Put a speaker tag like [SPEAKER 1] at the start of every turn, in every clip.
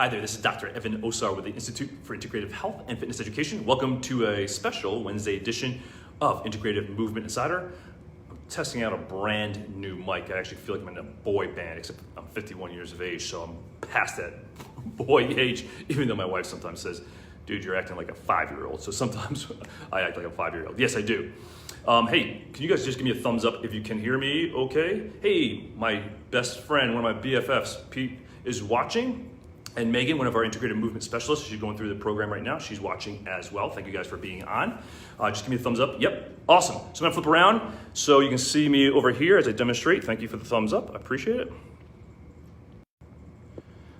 [SPEAKER 1] Hi there, this is Dr. Evan Osar with the Institute for Integrative Health and Fitness Education. Welcome to a special Wednesday edition of Integrative Movement Insider. I'm testing out a brand new mic. I actually feel like I'm in a boy band, except I'm 51 years of age, so I'm past that boy age, even though my wife sometimes says, dude, you're acting like a 5-year-old. So sometimes I act like a 5-year-old. Yes, I do. Hey, can you guys just give me a thumbs up if you can hear me okay? Hey, my best friend, one of my BFFs, Pete, is watching. And Megan, one of our integrative movement specialists, she's going through the program right now. She's watching as well. Thank you guys for being on. Just give me a thumbs up. Yep, awesome. So I'm gonna flip around so you can see me over here as I demonstrate. Thank you for the thumbs up, I appreciate it.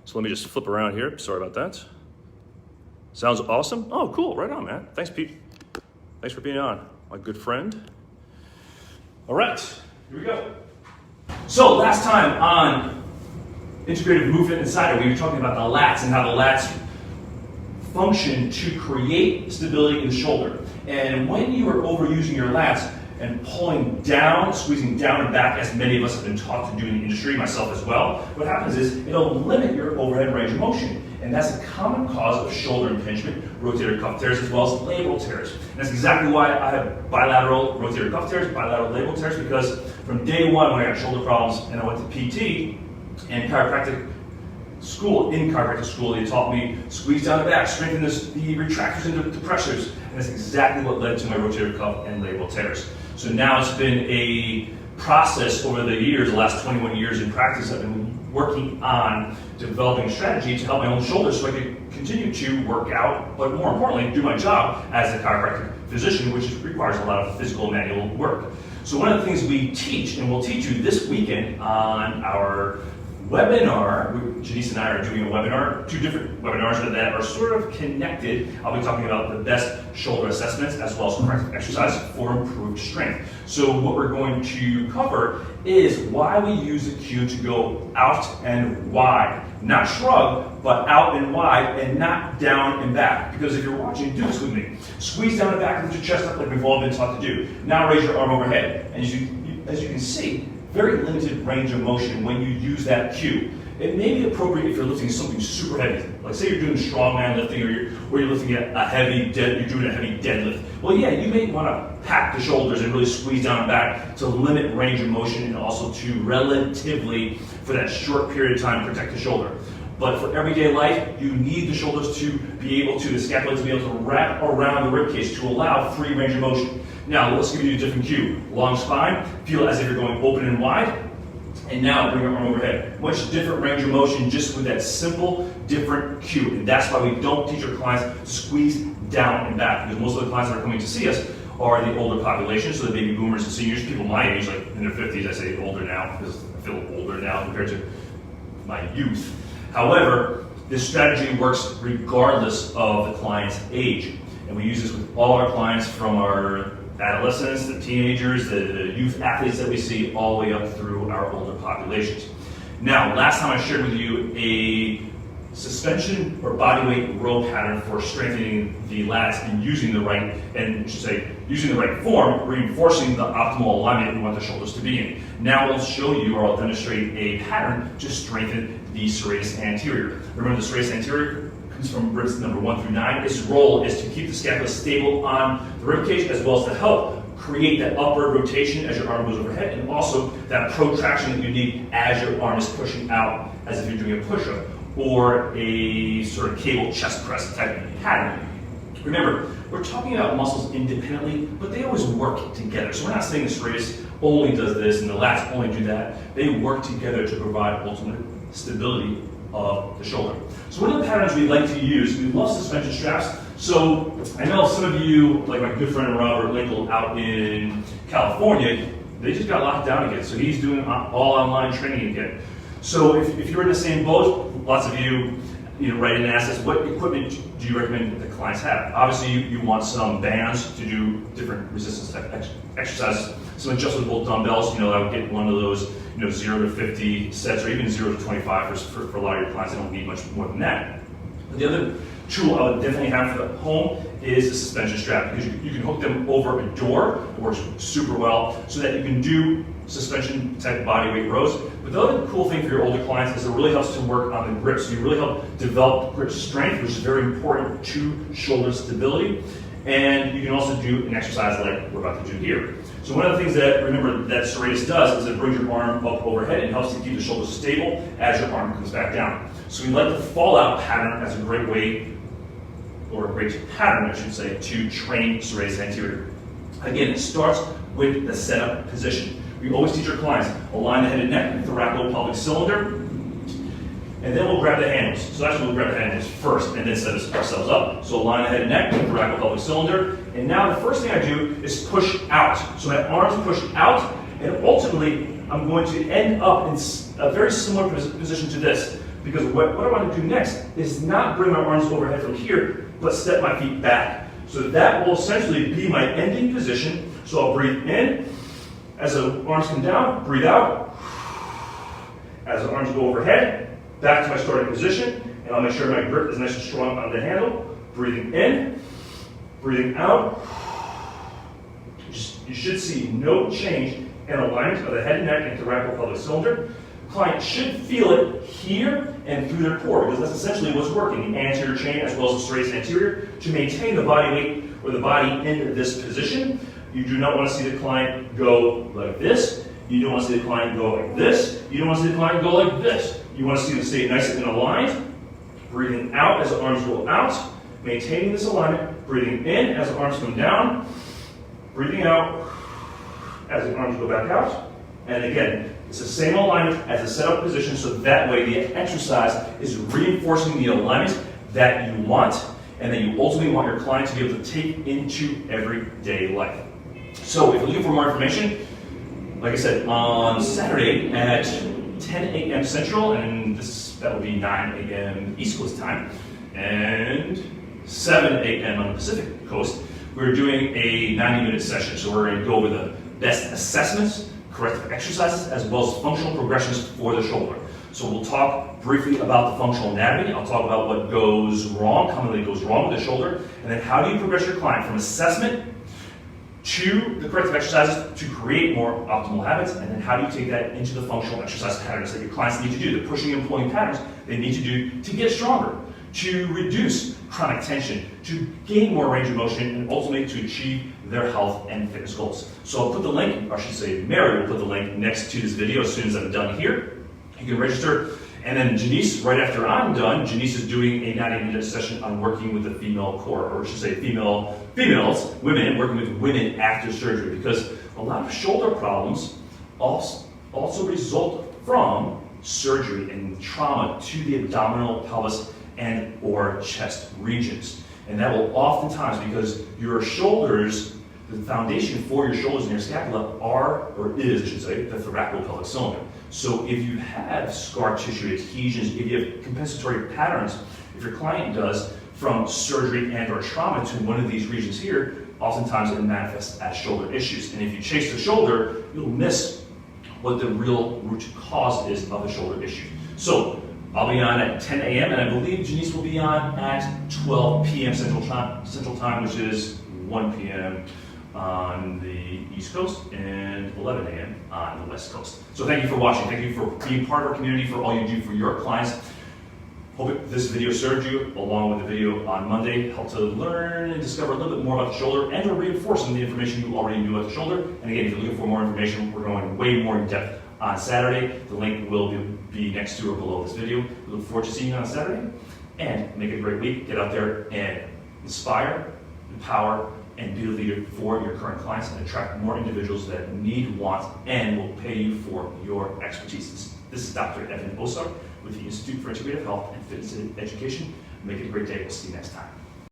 [SPEAKER 1] So let me just flip around here. Sorry about that. Sounds awesome. Oh, cool, right on, man. Thanks, Pete. Thanks for being on, my good friend. All right, here we go. So last time on Integrative Movement Insider, we were talking about the lats and how the lats function to create stability in the shoulder. And when you are overusing your lats and pulling down, squeezing down and back, as many of us have been taught to do in the industry, myself as well, what happens is it'll limit your overhead range of motion. And that's a common cause of shoulder impingement, rotator cuff tears, as well as labral tears. And that's exactly why I have bilateral rotator cuff tears, bilateral labral tears, because from day one when I got shoulder problems and I went to PT, and chiropractic school, they taught me squeeze down the back, strengthen the retractors and the depressors, and that's exactly what led to my rotator cuff and labral tears. So now it's been a process over the years, the last 21 years in practice, I've been working on developing a strategy to help my own shoulders so I could continue to work out, but more importantly, do my job as a chiropractic physician, which requires a lot of physical manual work. So one of the things we teach, and we'll teach you this weekend on our webinar, Jenice and I are doing a webinar, 2 different webinars that are sort of connected. I'll be talking about the best shoulder assessments as well as corrective exercise for improved strength. So what we're going to cover is why we use the cue to go out and wide. Not shrug, but out and wide and not down and back. Because if you're watching, do this with me. Squeeze down the back, lift your chest up like we've all been taught to do. Now raise your arm overhead. And as you can see, very limited range of motion when you use that cue. It may be appropriate if you're lifting something super heavy. Like say you're doing strongman lifting or you're lifting a heavy you're doing a heavy deadlift. Well, yeah, you may want to pack the shoulders and really squeeze down and back to limit range of motion and also to relatively, for that short period of time, protect the shoulder. But for everyday life, you need the shoulders to be able to, the scapula to be able to wrap around the ribcage to allow free range of motion. Now, let's give you a different cue. Long spine, feel as if you're going open and wide. And now bring your arm overhead. Much different range of motion just with that simple, different cue. And that's why we don't teach our clients to squeeze down and back, because most of the clients that are coming to see us are the older population, so the baby boomers and seniors, people my age, like in their 50s, I say older now, because I feel older now compared to my youth. However, this strategy works regardless of the client's age. And we use this with all our clients, from our adolescents, the teenagers, the youth athletes that we see, all the way up through our older populations. Now, last time I shared with you a suspension or bodyweight row pattern for strengthening the lats and using the right form, reinforcing the optimal alignment we want the shoulders to be in. Now I'll show you, or I'll demonstrate a pattern to strengthen the serratus anterior. Remember, the serratus anterior comes from ribs number 1 through 9. Its role is to keep the scapula stable on the ribcage, as well as to help create that upward rotation as your arm goes overhead, and also that protraction that you need as your arm is pushing out, as if you're doing a push-up or a sort of cable chest press type of pattern. Remember, we're talking about muscles independently, but they always work together. So we're not saying the serratus only does this and the lats only do that. They work together to provide ultimate stability of the shoulder. So one of the patterns we like to use, we love suspension straps. So I know some of you, like my good friend Robert Linkle out in California, they just got locked down again. So he's doing all online training again. So if you're in the same boat, lots of you write in and ask us, what equipment do you recommend that the clients have? Obviously, you want some bands to do different resistance type exercises, some adjustable dumbbells. I would get one of those 0 to 50 sets, or even 0 to 25 for a lot of your clients. They don't need much more than that. But the other tool I would definitely have for home is a suspension strap, because you can hook them over a door. It works super well so that you can do suspension type bodyweight rows. But the other cool thing for your older clients is it really helps to work on the grip. So you really help develop grip strength, which is very important to shoulder stability. And you can also do an exercise like we're about to do here. So one of the things that, remember, that Serratus does is it brings your arm up overhead and helps to keep the shoulders stable as your arm comes back down. So we like the fallout pattern as a great way, or a great pattern, I should say, to train Serratus Anterior. Again, it starts with the setup position. We always teach our clients, align the head and neck, thoracolpelvic cylinder, and then we'll grab the handles. So actually we'll grab the handles first and then set ourselves up. So align the head and neck, thoracolpelvic cylinder, and now the first thing I do is push out. So my arms push out, and ultimately I'm going to end up in a very similar position to this, because what I want to do next is not bring my arms overhead from here, but step my feet back. So that will essentially be my ending position. So I'll breathe in. As the arms come down, breathe out. As the arms go overhead, back to my starting position, and I'll make sure my grip is nice and strong on the handle. Breathing in, breathing out. You should see no change in alignment of the head and neck and thoracolpelvic cylinder. The client should feel it here and through their core, because that's essentially what's working, the anterior chain as well as the Serratus Anterior, to maintain the body weight or the body in this position. You do not want to see the client go like this. You don't want to see the client go like this. You don't want to see the client go like this. You want to see them stay nice and aligned. Breathing out as the arms go out. Maintaining this alignment. Breathing in as the arms come down. Breathing out as the arms go back out. And again, it's the same alignment as the setup position, so that way the exercise is reinforcing the alignment that you want and that you ultimately want your client to be able to take into everyday life. So if you're looking for more information, like I said, on Saturday at 10 a.m. Central, and that will be 9 a.m. East Coast time, and 7 a.m. on the Pacific Coast, we're doing a 90-minute session. So we're going to go over the best assessments, corrective exercises, as well as functional progressions for the shoulder. So we'll talk briefly about the functional anatomy. I'll talk about what goes wrong, commonly goes wrong with the shoulder, and then how do you progress your client from assessment to the corrective exercises to create more optimal habits, and then how do you take that into the functional exercise patterns that your clients need to do, the pushing and pulling patterns they need to do to get stronger, to reduce chronic tension, to gain more range of motion, and ultimately to achieve their health and fitness goals. So I'll put the link, or I should say Mary will put the link next to this video as soon as I'm done here. You can register. And then Jenice, right after I'm done, Jenice is doing a 90-minute session on working with the female core, or I should say females, women, working with women after surgery, because a lot of shoulder problems also result from surgery and trauma to the abdominal, pelvis, and or chest regions. And that will oftentimes, because your shoulders, the foundation for your shoulders and your scapula is, I should say, the thoracolpelvic cylinder. So if you have scar tissue adhesions, if you have compensatory patterns, if your client does from surgery and or trauma to one of these regions here, oftentimes it manifests as shoulder issues. And if you chase the shoulder, you'll miss what the real root cause is of the shoulder issue. So I'll be on at 10 a.m. and I believe Jenice will be on at 12 p.m. Central Time, which is 1 p.m. on the East Coast and 11 a.m. on the West Coast. So thank you for watching. Thank you for being part of our community, for all you do for your clients. Hope this video served you, along with the video on Monday, helped to learn and discover a little bit more about the shoulder and to reinforce some of the information you already knew about the shoulder. And again, if you're looking for more information, we're going way more in depth on Saturday. The link will be next to or below this video. We look forward to seeing you on Saturday, and make it a great week. Get out there and inspire, empower, and be a leader for your current clients and attract more individuals that need, want, and will pay you for your expertise. This is Dr. Evan Osar with the Institute for Integrative Health and Fitness Education. Make it a great day. We'll see you next time.